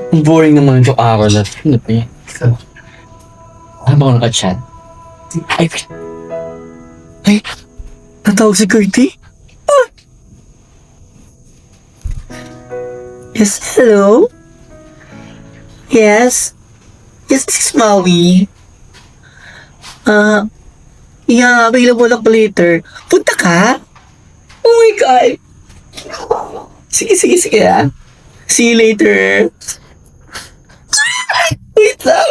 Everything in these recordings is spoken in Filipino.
Ang boring naman yung araw na. Ano ba yan? Ano ba ako nakachat? Ay, natawag si Curty? Ah! Yes, hello? Yes? Yes, this is Maui. Yeah, available ako later. Punta ka? Oh my God! Sige ah. See you later. Wait lang.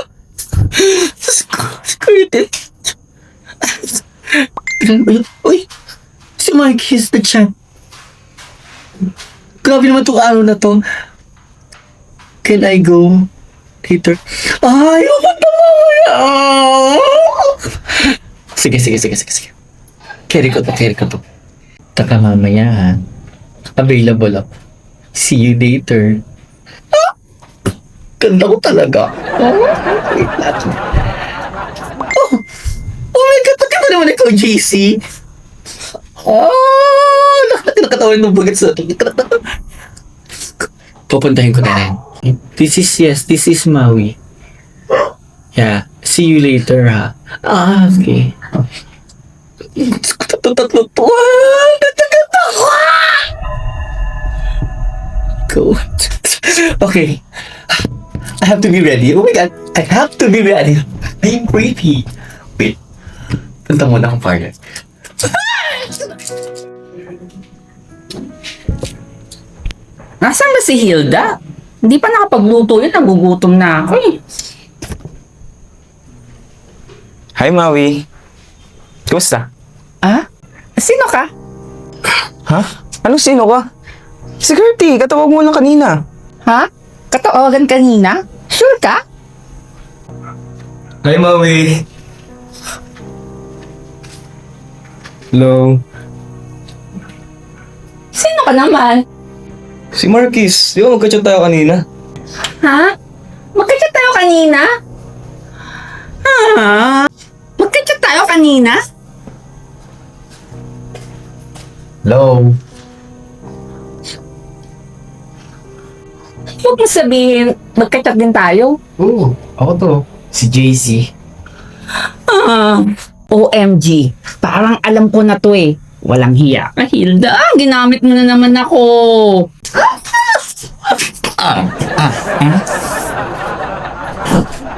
Security. Uy, si Mike is the champ. Grabe naman itong araw na to. Can I go later? Ay, pupunta mamaya. Sige. Carry ko to. Taka mamaya ha. Available ako. See you later. Ah! Ganda ko talaga. Wait lang. Oh my God, pagkata naman ikaw, JC. Nakatawan ng bagat sa akin. Pupuntahin ko na rin. This is Maui. Yeah, see you later ha. Okay. Tatlo to. Nagtaganda ko. Go. Okay. I have to be ready. Oh my God. I have to be ready. I'm pretty. Wait. Punta muna akong parlor. Nasaan ba si Hilda? Hindi pa nakapagluto yun, nagugutom na ako eh. Hi, Maui. Kumusta? Ah? Sino ka? Ha? Anong sino ka? Security, katawag mo lang kanina. Ha? Katawagan kanina? Sure ka? Hi, Maui. Hello. Sino ka naman? Si Marquis. Di ba magka-chat tayo kanina? Ha? Magka-chat tayo kanina? Ha? Magka-chat tayo kanina? Hello. Huwag mo sabihin, magka-chat din tayo. Oo, ako to. Si JC. OMG, parang alam ko na to eh. Walang hiya. Hilda, ginamit mo na naman ako.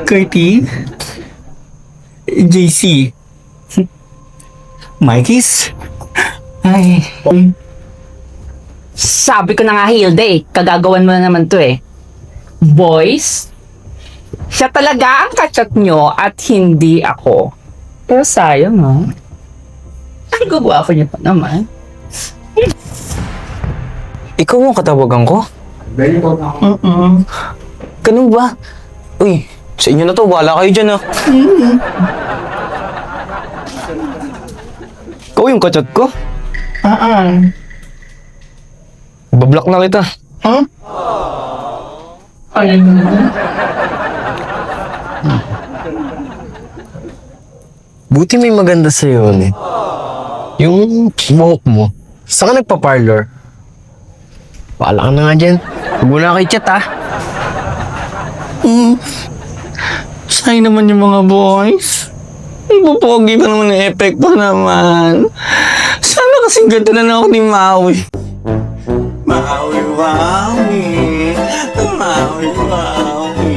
Curty. JC. Mikey's. Ay. Sabi ko na nga, Hilda eh. Kagagawan mo na naman to eh. Boys, siya talaga ang kachat nyo at hindi ako. Pero sayang ha. Ang gagwapo niya pa naman. Ikaw ang katawagan ko? Ganun ba? Uy, sa inyo na to. Wala kayo dyan ah. Ikaw yung kachat ko? Bablock na kita. Huh? Ay, Buti may maganda sa'yo eh. Yung buhok mo. Saan ka nagpa-parlor? Paala ka na nga dyan. Huwag mo na kayo chat ah. sayang naman yung mga boys. Ipopogi pa naman yung effect pa naman. Sana kasing ganda na ako ni Maui. Maui, Maui. Maui, Maui.